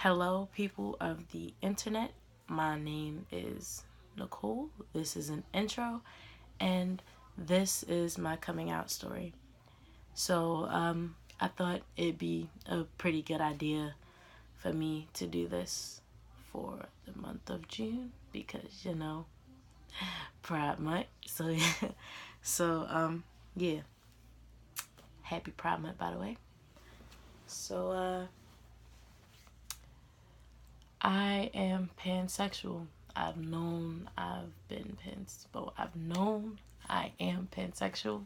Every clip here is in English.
Hello, people of the internet. My name is Nicole. This is an intro, and this is my coming out story. I thought it'd be a pretty good idea for me to do this for the month of June because, Pride Month. Yeah, happy Pride Month, by the way. So, I am pansexual. I've known I am pansexual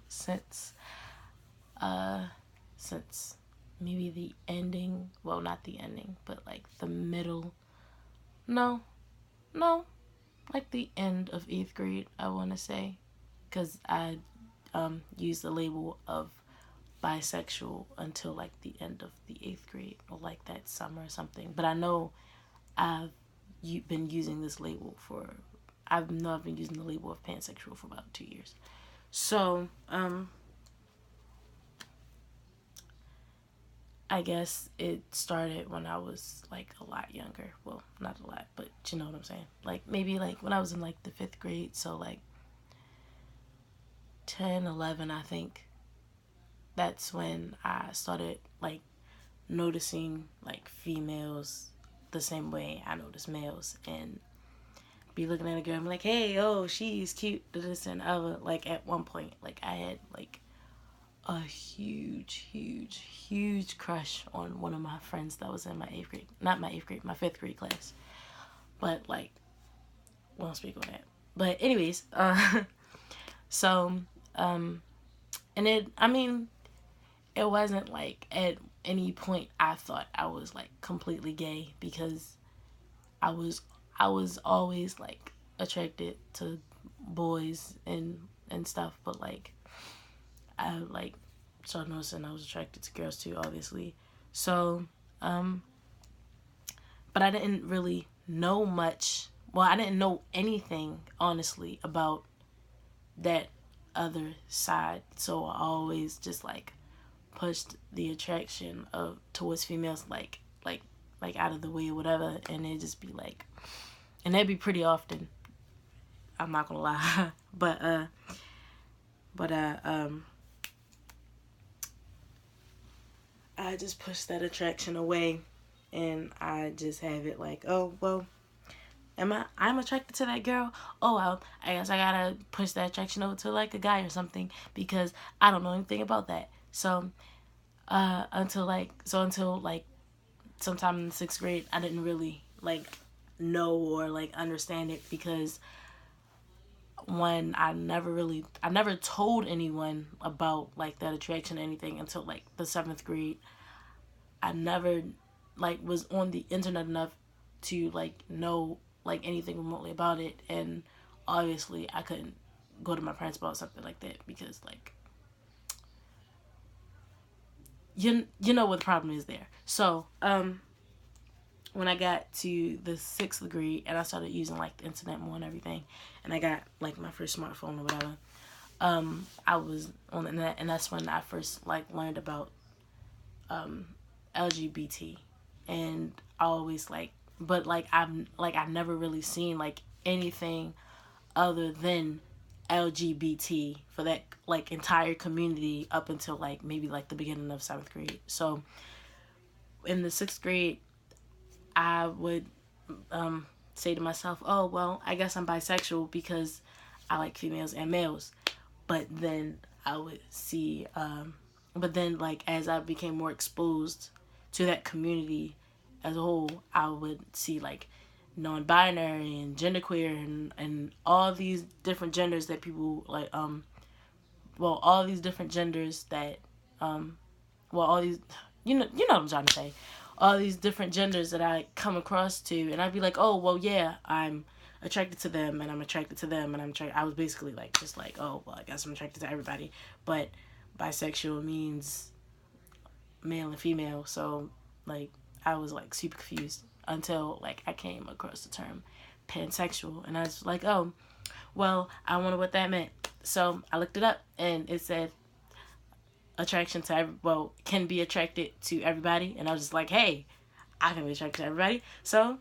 uh, since maybe the ending, well, not the ending, but like the middle, no, no, like the end of 8th grade, I want to say, because I used the label of bisexual until like the end of the 8th grade or like that summer or something. But I know I've been using this label for I've been using the label of pansexual for about 2 years. So I guess it started when I was like a lot younger. Well, not a lot, but you know what I'm saying. Like maybe like when I was in like the 5th grade, so like 10, 11, I think. That's when I started like noticing like females the same way I notice males, and be looking at a girl and be like, hey, oh, she's cute, this and other. Like at one point, like I had like a huge crush on one of my friends that was in my 8th grade. Not my 8th grade, my 5th grade class. But like, won't speak on that. But anyways, so and it wasn't like at any point I thought I was like completely gay because I was I was always like attracted to boys and stuff, but like I like started noticing I was attracted to girls too, obviously. So, but I didn't really know much. Well, I didn't know anything honestly about that other side. So I always just like pushed the attraction of towards females like out of the way or whatever, and it just be like, and that'd be pretty often. I'm not gonna lie, but I just push that attraction away, and I just have it like, oh well, I'm attracted to that girl. Oh well, I guess I gotta push that attraction over to like a guy or something because I don't know anything about that. So until like sometime in the 6th grade, I didn't really like know or like understand it because I never told anyone about like that attraction or anything until like the 7th grade. I never like was on the internet enough to like know like anything remotely about it, and obviously I couldn't go to my parents about something like that because like you know what the problem is there. So when I got to the 6th grade and I started using like the internet more and everything, and I got like my first smartphone or whatever, I was on the internet, and that's when I first like learned about LGBT, and I always like, but I've never really seen like anything other than LGBT for that like entire community up until like maybe like the beginning of 7th grade. So in the 6th grade, I would say to myself, oh well, I guess I'm bisexual because I like females and males. But then I would see, but then like as I became more exposed to that community as a whole, I would see like non-binary and genderqueer and all these different genders that people like all these different genders that all these you know what I'm trying to say, all these different genders that I come across to, and I'd be like, oh well, yeah, I'm attracted to them, and I'm attracted to them, and I was basically like just like, oh well, I guess I'm attracted to everybody, but bisexual means male and female, so like I was like super confused until like I came across the term pansexual, and I was like, oh well, I wonder what that meant. So I looked it up, and it said attraction to can be attracted to everybody, and I was just like, hey, I can be attracted to everybody. So,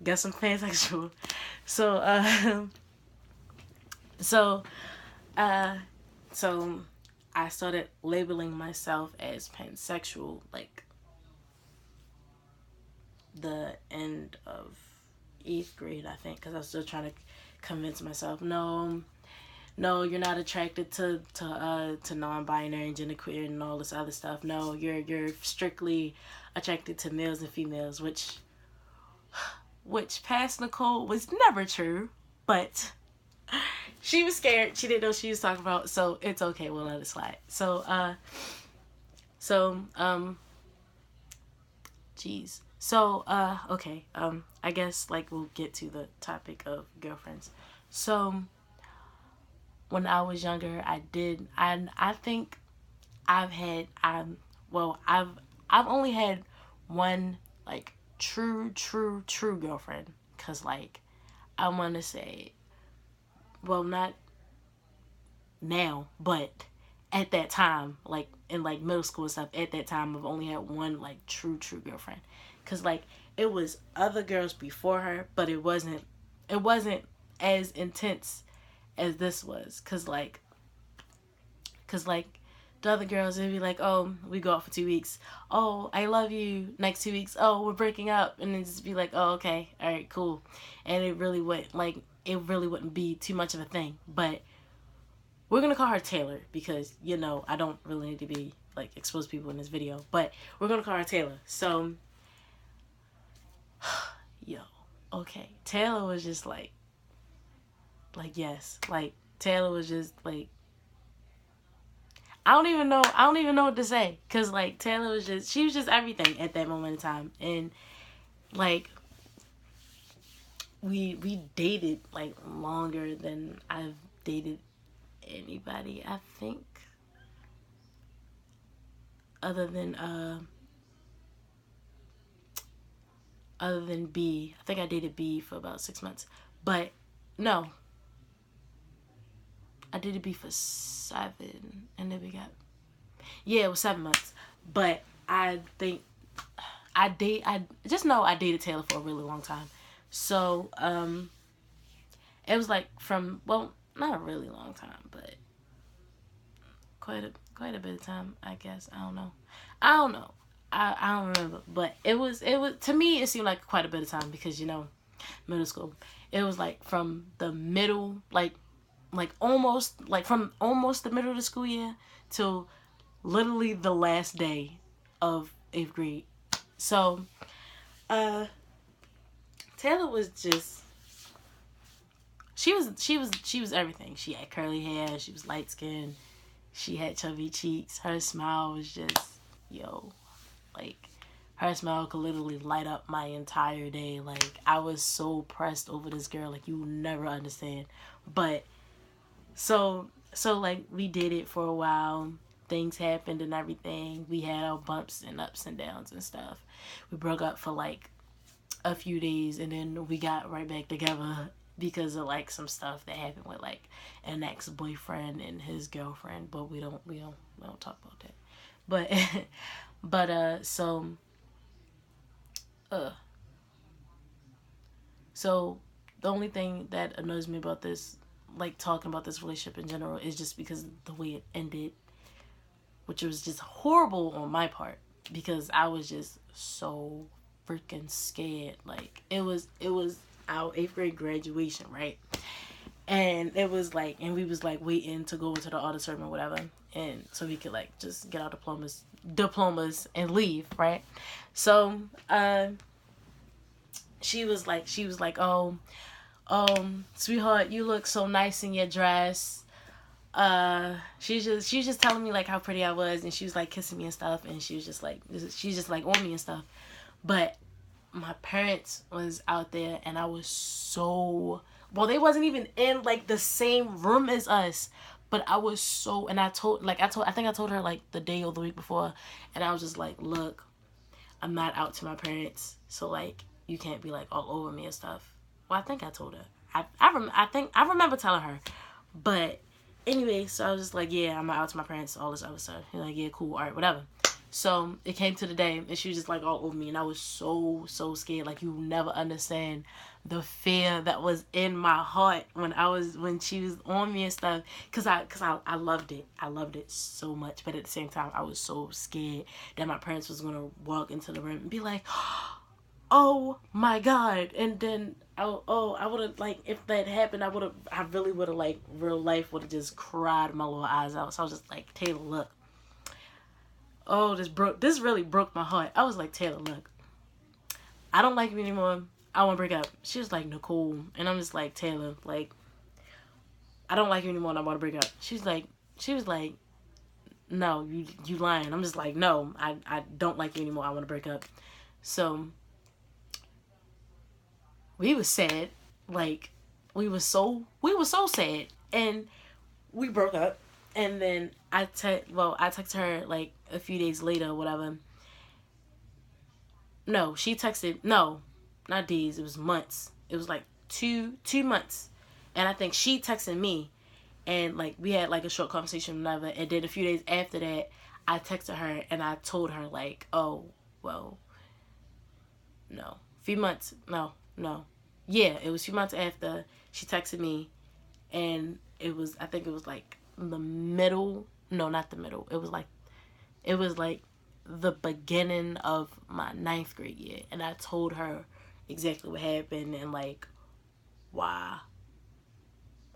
guess I'm pansexual. So, so, so I started labeling myself as pansexual, like, the end of 8th grade, I think, because I was still trying to convince myself, no, you're not attracted to non-binary and genderqueer and all this other stuff. No, you're strictly attracted to males and females, which past Nicole was never true, but she was scared. She didn't know what she was talking about, so it's okay. We'll let it slide. So, jeez. So, okay. I guess, like, we'll get to the topic of girlfriends. So, when I was younger, I think I've only had one, like, true girlfriend. Cause, like, I want to say, well, not now, but at that time, like, in, like, middle school and stuff, at that time, I've only had one, like, true girlfriend. Cause, like, it was other girls before her, but it wasn't as intense as this was. Cause like the other girls, they'd be like, oh, we go out for 2 weeks, oh, I love you, next 2 weeks, oh, we're breaking up, and then just be like, oh, okay, all right, cool. And it really wouldn't be too much of a thing. But we're gonna call her Taylor because, you know, I don't really need to be, like, expose people in this video, but we're gonna call her Taylor. So yo, okay, Taylor was just like yes, like, Taylor was just like, I don't even know what to say, cause, like, Taylor was just, she was just everything at that moment in time. And, like, we dated, like, longer than I've dated anybody, I think, other than B. I think I dated B for about 6 months, but no, I dated B for 7, and then it was 7 months. But I think I dated Taylor for a really long time. So, it was like well, not a really long time, but quite a bit of time, I guess. I don't know. I don't remember, but it was to me, it seemed like quite a bit of time, because, you know, middle school, it was like from the middle, like from almost the middle of the school year till literally the last day of 8th grade. So, Taylor was just, she was everything. She had curly hair, she was light skinned, she had chubby cheeks, her smile was just, yo, like, her smile could literally light up my entire day. Like, I was so pressed over this girl, like, you never understand. But so like, we did it for a while, things happened and everything, we had our bumps and ups and downs and stuff. We broke up for like a few days, and then we got right back together because of, like, some stuff that happened with, like, an ex-boyfriend and his girlfriend, but we don't talk about that. But so the only thing that annoys me about this, like, talking about this relationship in general, is just because of the way it ended, which was just horrible on my part, because I was just so freaking scared. Like, it was our 8th grade graduation, right? And it was like, and we was like waiting to go into the auditorium or whatever, and so we could, like, just get our diplomas and leave, right? So she was like, oh, sweetheart, you look so nice in your dress. She was just telling me, like, how pretty I was, and she was, like, kissing me and stuff, and she's just like on me and stuff. But my parents was out there, and I was so, well, they wasn't even in, like, the same room as us, but I was so, and I think I told her, like, the day or the week before, and I was just like, look, I'm not out to my parents, so, like, you can't be, like, all over me and stuff. Well, I think I told her. I remember telling her, but anyway, so I was just like, yeah, I'm not out to my parents, all this other stuff. He's like, yeah, cool, all right, whatever. So it came to the day, and she was just like all over me, and I was so scared. Like, you never understand the fear that was in my heart when she was on me and stuff. Cause I loved it. I loved it so much, but at the same time, I was so scared that my parents was gonna walk into the room and be like, "Oh my God!" And then I would have, like, if that happened, I really would have, like, real life would have just cried my little eyes out. So I was just like, Taylor, look. Oh, this really broke my heart. I was like, Taylor, look, I don't like you anymore. I want to break up. She was like, Nicole. And I'm just like, Taylor, like, I don't like you anymore and I want to break up. She was like, no, you lying. I'm just like, no, I don't like you anymore. I want to break up. So we was sad. Like, we was so sad. And we broke up. And then I texted her like a few days later or whatever. No, she texted, no, not days, it was months. It was like two months. And I think she texted me, and like we had like a short conversation, whatever. And then a few days after that, I texted her and I told her like, oh, well, no, few months, no, yeah, it was a few months after she texted me, and I think it was like the middle, no, not the middle. It was like the beginning of my ninth grade year, and I told her exactly what happened and like why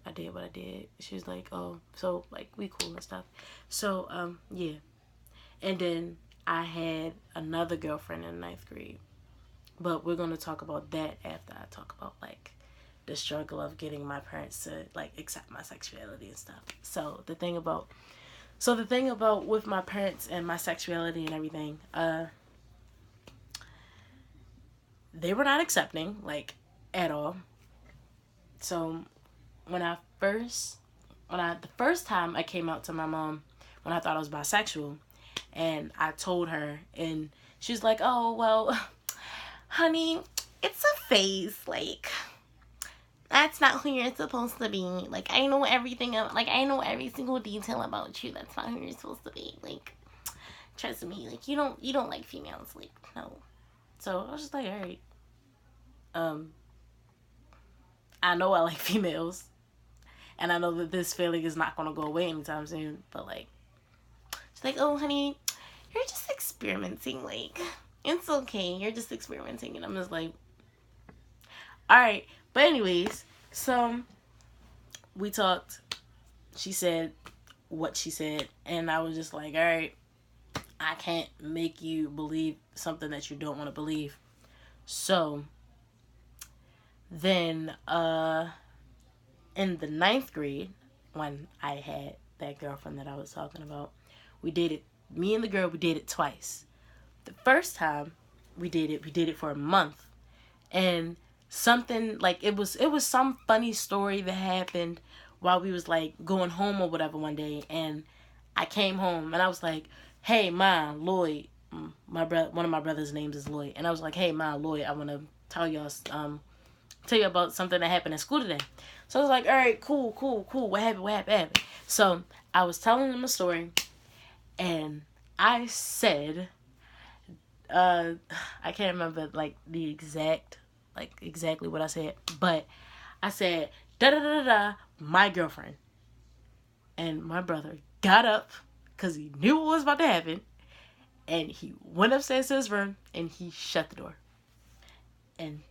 I did what I did. She was like, oh, so like we cool and stuff. So yeah. And then I had another girlfriend in ninth grade, but we're gonna talk about that after I talk about like the struggle of getting my parents to like accept my sexuality and stuff. So the thing about with my parents and my sexuality and everything, they were not accepting, like, at all. So the first time I came out to my mom, when I thought I was bisexual, and I told her, and she was like, oh, well, honey, it's a phase, like, that's not who you're supposed to be. Like, I know everything, like, I know every single detail about you. That's not who you're supposed to be. Like, trust me, like, you don't like females, like, no. So I was just like, all right. I know I like females, and I know that this feeling is not gonna go away anytime soon. But like, she's like, oh, honey, you're just experimenting. Like, it's okay. You're just experimenting, and I'm just like, all right. But anyways, so we talked. She said what she said, and I was just like, all right, I can't make you believe something that you don't want to believe. So then in the ninth grade, when I had that girlfriend that I was talking about, me and the girl, we dated twice. The first time we did it for a month. And something, like, it was some funny story that happened while we was like going home or whatever one day, and I came home and I was like, hey, Ma, Lloyd, one of my brother's names is Lloyd, and I was like, hey, Ma, Lloyd, I want to tell you about something that happened at school today. So I was like, all right, cool. What happened? So I was telling them a story, and I said, I can't remember like exactly what I said, but I said, da da da da, my girlfriend. And my brother got up because he knew what was about to happen, and he went upstairs to his room and he shut the door. And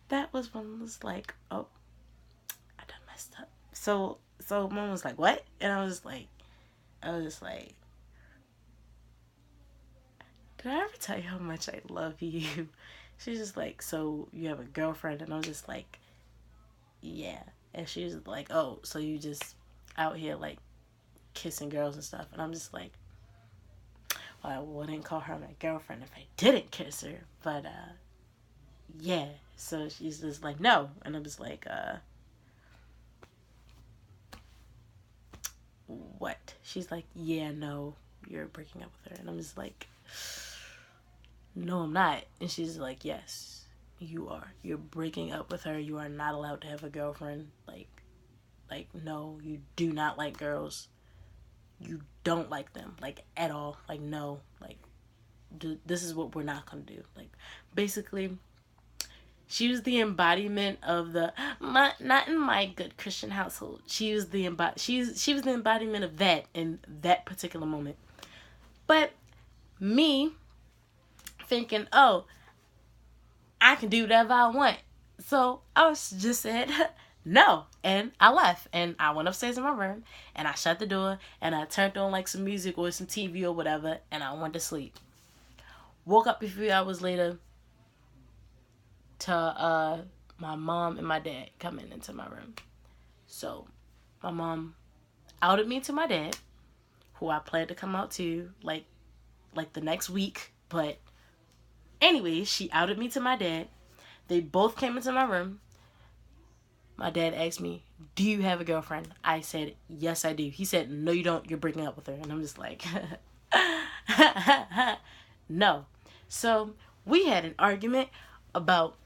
that was when I was like, oh, I done messed up. So mom was like, what? And I was just like, did I ever tell you how much I love you? She's just like, so you have a girlfriend? And I was just like, yeah. And she was like, oh, so you just out here like kissing girls and stuff? And I'm just like, well, I wouldn't call her my girlfriend if I didn't kiss her, but yeah. So she's just like, no. And I'm just like, what? She's like, yeah, no, you're breaking up with her. And I'm just like, no, I'm not. And she's like, yes, you are. You're breaking up with her. You are not allowed to have a girlfriend. Like, no, you do not like girls. You don't like them, like, at all. Like, no, like, this is what we're not gonna do. Like, basically, she was the embodiment of not in my good Christian household. She was the embodiment of that in that particular moment. But me thinking, oh, I can do whatever I want. So I was just said no. And I left. And I went upstairs in my room. And I shut the door. And I turned on like some music or some TV or whatever. And I went to sleep. Woke up a few hours later to my mom and my dad coming into my room. So my mom outed me to my dad, who I planned to come out to like the next week. But anyway, she outed me to my dad. They both came into my room. My dad asked me, do you have a girlfriend? I said, yes, I do. He said, no, you don't. You're breaking up with her. And I'm just like, no. So we had an argument about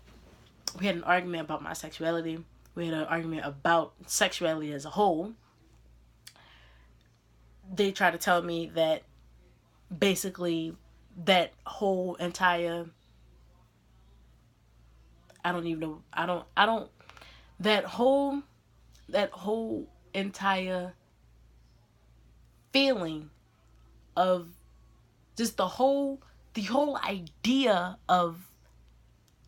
my sexuality. We had an argument about sexuality as a whole. They tried to tell me that basically that whole entire that whole entire feeling of just the whole idea of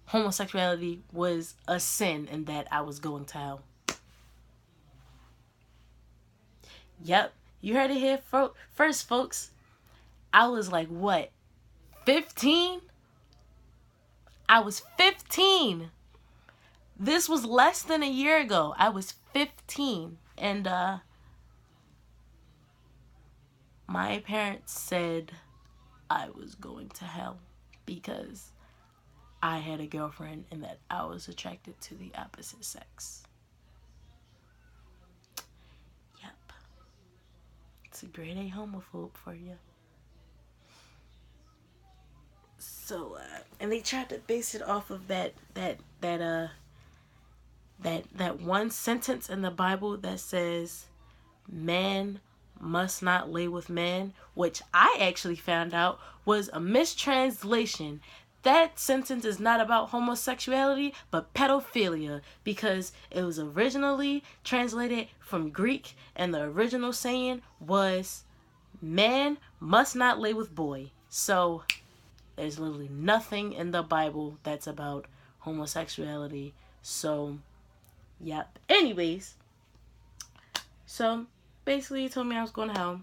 homosexuality was a sin and that I was going to hell. Yep, you heard it here first, folks. I was like, what, 15? I was 15. This was less than a year ago. I was 15. And my parents said I was going to hell because I had a girlfriend and that I was attracted to the opposite sex. Yep. It's a grade A homophobe for you. So, and they tried to base it off of that one sentence in the Bible that says, man must not lay with man, which I actually found out was a mistranslation. That sentence is not about homosexuality, but pedophilia, because it was originally translated from Greek, and the original saying was, man must not lay with boy. So there's literally nothing in the Bible that's about homosexuality. So, yep. Anyways, so basically he told me I was going to hell.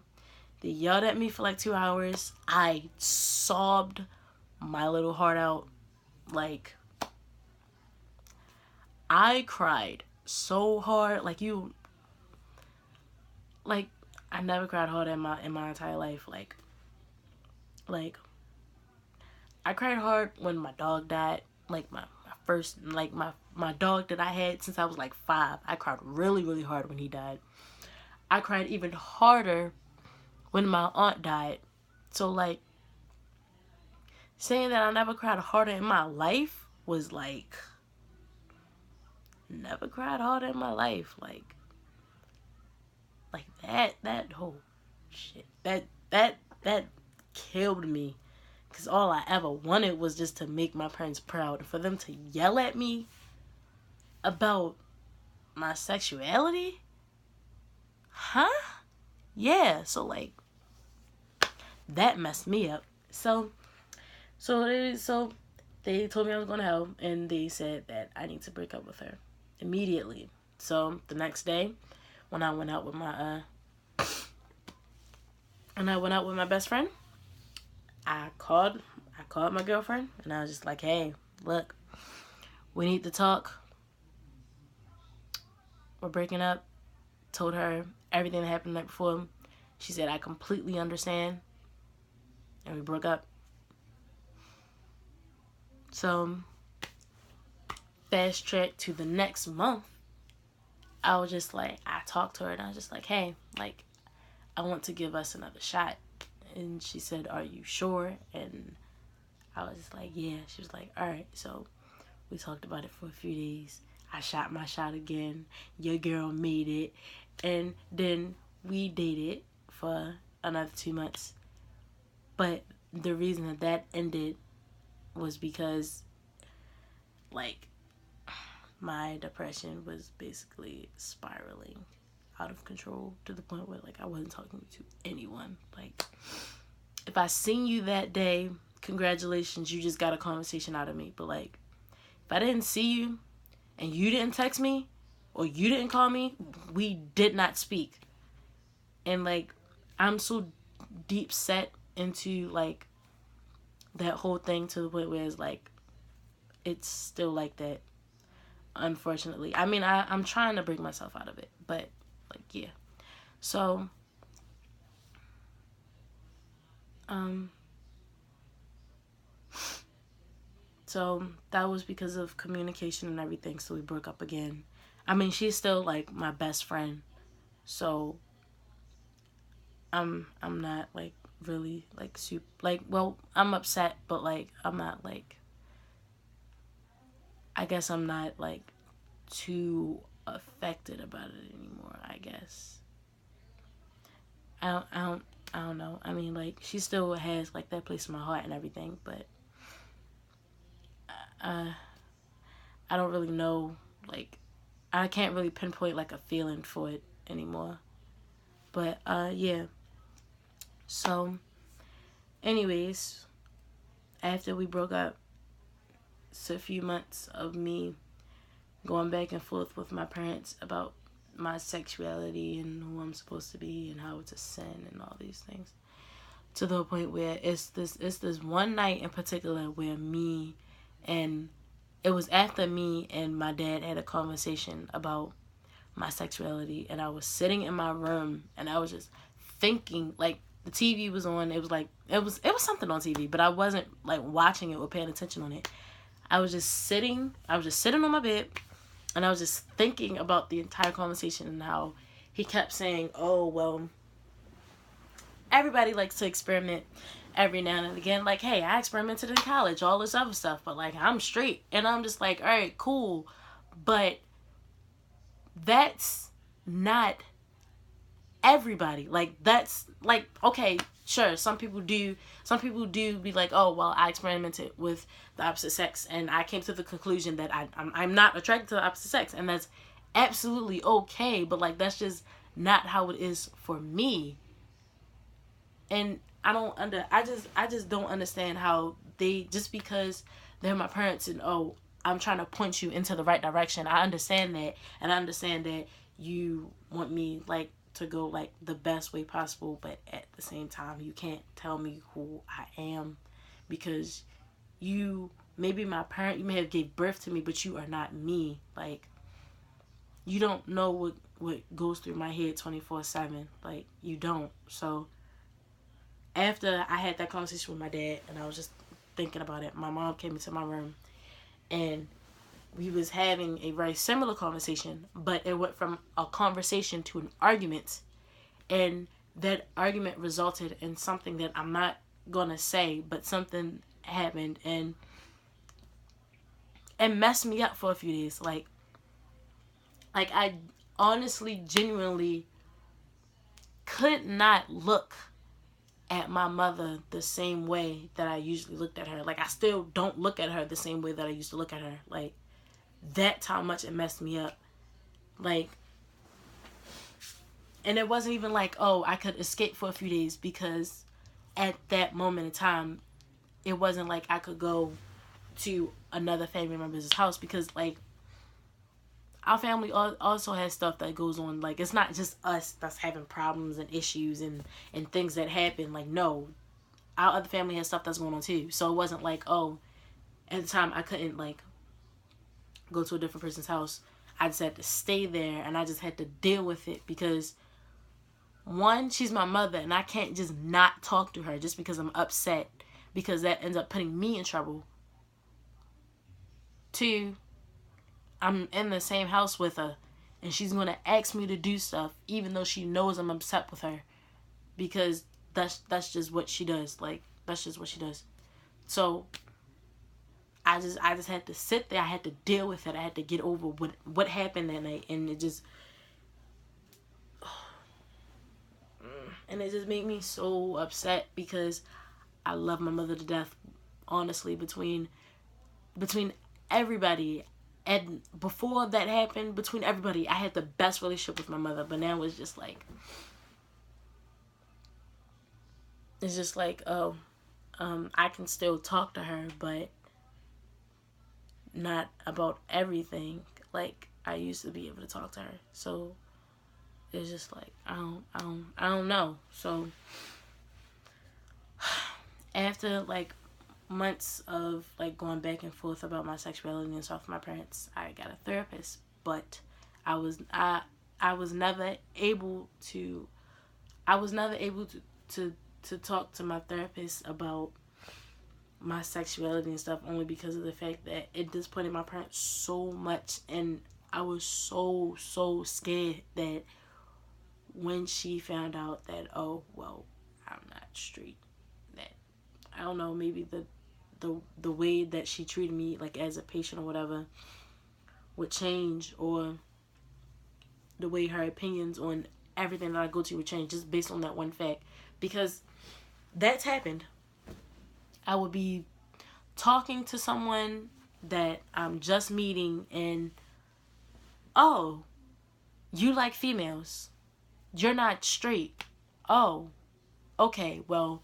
They yelled at me for like 2 hours. I sobbed my little heart out. Like, I cried so hard. Like, I never cried harder in my entire life. Like, I cried hard when my dog died. Like, my first, like, my dog that I had since I was like 5. I cried really, really hard when he died. I cried even harder when my aunt died. So, like, saying that I never cried harder in my life was like, never cried harder in my life. Like that whole shit, that killed me. Because all I ever wanted was just to make my parents proud. For them to yell at me about my sexuality? Huh? Yeah, so like, that messed me up. So they told me I was going to hell, and they said that I need to break up with her immediately. So the next day, when I went out with my best friend, I called my girlfriend, and I was just like, hey, look, we need to talk. We're breaking up. Told her everything that happened the night before. She said, I completely understand. And we broke up. So, fast track to the next month. I was just like, I talked to her, and I was just like, hey, like, I want to give us another shot. And she said, are you sure? And I was just like, yeah. She was like, all right. So we talked about it for a few days. I shot my shot again. Your girl made it. And then we dated for another 2 months. But the reason that that ended was because, like, my depression was basically spiraling out of control to the point where, like, I wasn't talking to anyone. Like, if I seen you that day, congratulations, you just got a conversation out of me. But, like, if I didn't see you and you didn't text me or you didn't call me, we did not speak. And, like, I'm so deep set into, like, that whole thing to the point where it's, like, it's still like that, unfortunately. I mean, I'm trying to bring myself out of it, but, like, yeah. So, so that was because of communication and everything, so we broke up again. I mean, she's still, like, my best friend, so I'm not, like, really, like, super, like, well, I'm upset, but, like, I'm not, like, I guess I'm not, like, too affected about it anymore, I guess. I don't know. I mean, like, she still has, like, that place in my heart and everything, but I don't really know, like, I can't really pinpoint, like, a feeling for it anymore. But, yeah. So, anyways, after we broke up, it's a few months of me going back and forth with my parents about my sexuality and who I'm supposed to be and how it's a sin and all these things. To the point where it's this one night in particular where it was after me and my dad had a conversation about my sexuality, and I was sitting in my room and I was just thinking, like, the TV was on, it was like it was something on TV, but I wasn't, like, watching it or paying attention on it. I was just sitting on my bed, and I was just thinking about the entire conversation and how he kept saying, oh, well, everybody likes to experiment every now and again. Like, hey, I experimented in college, all this other stuff, but, like, I'm straight. And I'm just like, all right, cool. But that's not everybody. Like, that's, like, okay, sure, some people do be like, oh, well, I experimented with the opposite sex and I came to the conclusion that I'm not attracted to the opposite sex, and that's absolutely okay, but, like, that's just not how it is for me. And I just don't understand how they, just because they're my parents and, oh, I'm trying to point you into the right direction. I understand that, and I understand that you want me, like, to go, like, the best way possible, but at the same time, you can't tell me who I am, because you may be my parent, you may have gave birth to me, but you are not me. Like, you don't know what goes through my head 24/7. Like, you don't. So after I had that conversation with my dad and I was just thinking about it, my mom came into my room and we was having a very similar conversation, but it went from a conversation to an argument, and that argument resulted in something that I'm not gonna say, but something happened and it messed me up for a few days. Like I honestly, genuinely could not look at my mother the same way that I usually looked at her. Like, I still don't look at her the same way that I used to look at her. Like, that's how much it messed me up. Like, and it wasn't even like, oh, I could escape for a few days, because at that moment in time, it wasn't like I could go to another family member's house, because, like, our family also has stuff that goes on. Like, it's not just us that's having problems and issues and things that happen. Like, no, our other family has stuff that's going on too. So it wasn't like, oh, at the time I couldn't, like, go to a different person's house. I just had to stay there, and I just had to deal with it, because one, she's my mother, and I can't just not talk to her just because I'm upset, because that ends up putting me in trouble. Two, I'm in the same house with her, and she's going to ask me to do stuff even though she knows I'm upset with her, because that's just what she does. Like, that's just what she does. So I just had to sit there. I had to deal with it. I had to get over what happened that night, and it just made me so upset, because I love my mother to death. Honestly, between everybody, and before that happened, between everybody, I had the best relationship with my mother. But now it's just like, oh, I can still talk to her, but not about everything like I used to be able to talk to her. So it's just like I don't know. So after like months of like going back and forth about my sexuality and stuff with my parents, I got a therapist, but I was never able to to talk to my therapist about my sexuality and stuff, only because of the fact that it disappointed my parents so much, and I was so scared that when she found out that, oh well, I'm not straight, that I don't know, maybe the way that she treated me like as a patient or whatever would change, or the way her opinions on everything that I go to would change, just based on that one fact. Because that's happened. I would be talking to someone that I'm just meeting, and oh, you like females, you're not straight. Oh, okay, well,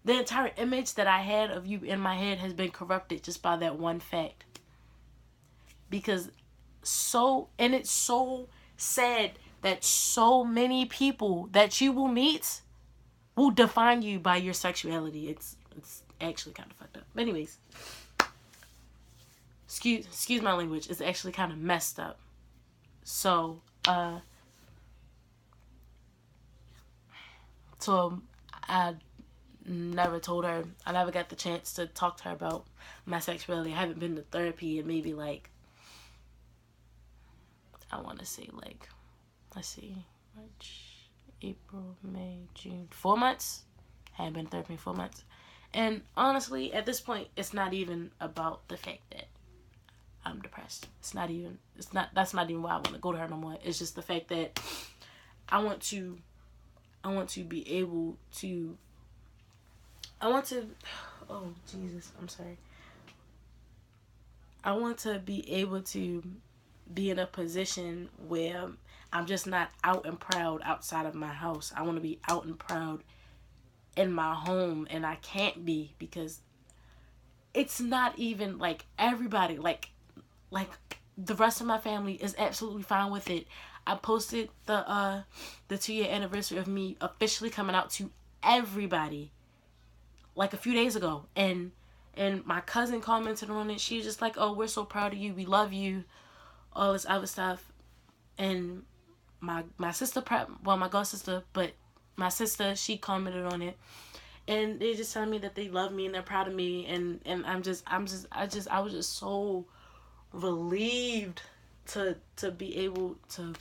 the entire image that I had of you in my head has been corrupted just by that one fact. Because it's so sad that so many people that you will meet will define you by your sexuality. It's actually kind of fucked up. But anyways, excuse my language. It's actually kind of messed up. So I never told her. I never got the chance to talk to her about my sexuality. I haven't been to therapy in maybe like, I want to say like, let's see, March, April, May, June, 4 months. Haven't been to therapy in 4 months. And honestly, at this point, it's not even about the fact that I'm depressed. That's not even why I want to go to her no more. It's just the fact that I want to be able to, oh Jesus, I'm sorry. I want to be able to be in a position where I'm just not out and proud outside of my house. I want to be out and proud in my home, and I can't be, because it's not even like everybody, like the rest of my family is absolutely fine with it. I posted the 2-year anniversary of me officially coming out to everybody like a few days ago, and my cousin commented on it. She was just like, oh, we're so proud of you, we love you, all this other stuff. And my sister, my god sister, but my sister, she commented on it, and they just telling me that they love me and they're proud of me, and I was just so relieved to be able to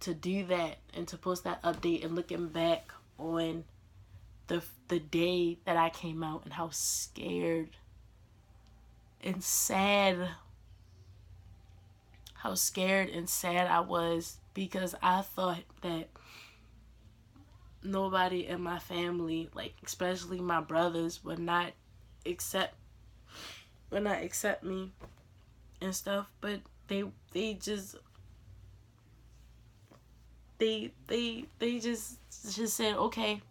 do that, and to post that update, and looking back on the day that I came out, and how scared and sad I was, because I thought that nobody in my family, like especially my brothers, would not accept me and stuff. But they just said, okay,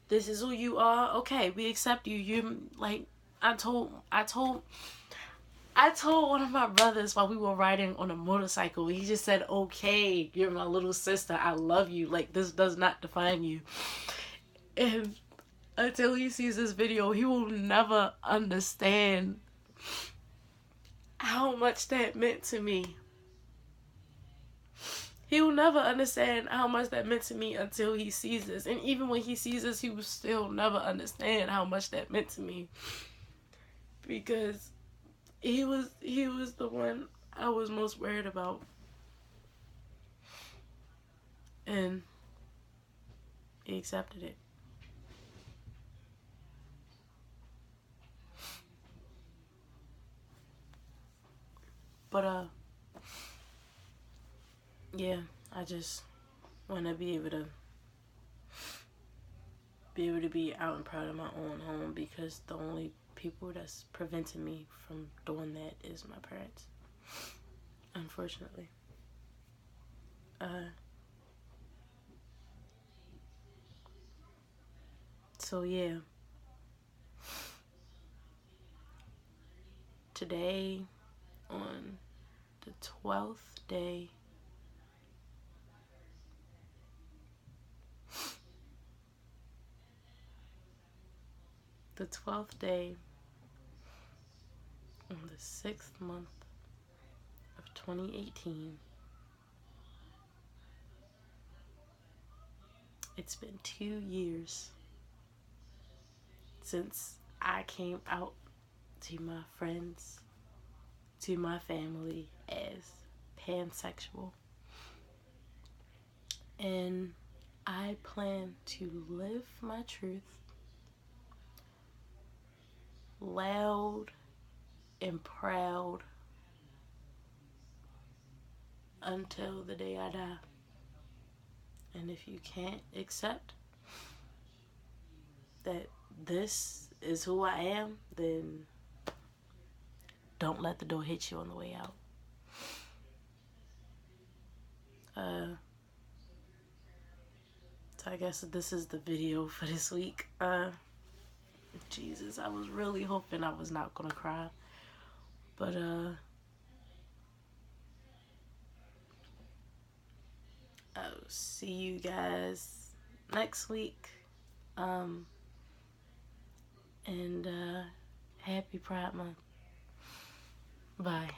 this is who you are, okay, we accept you. You're like, I told one of my brothers while we were riding on a motorcycle, he just said, okay, you're my little sister, I love you, like, this does not define you. And until he sees this video, he will never understand how much that meant to me. He will never understand how much that meant to me until he sees this. And even when he sees this, he will still never understand how much that meant to me. Because he was the one I was most worried about. And he accepted it. But yeah, I just want to be able to be able to be out and proud of my own home, because the only people that's preventing me from doing that is my parents, unfortunately. So yeah, today, on the 12th day in the 6th month of 2018, it's been 2 years since I came out to my friends, to my family, as pansexual. And I plan to live my truth loud and proud until the day I die. And if you can't accept that this is who I am, then don't let the door hit you on the way out. So I guess this is the video for this week. Jesus, I was really hoping I was not gonna cry. But I'll see you guys next week. And happy Pride Month. Bye.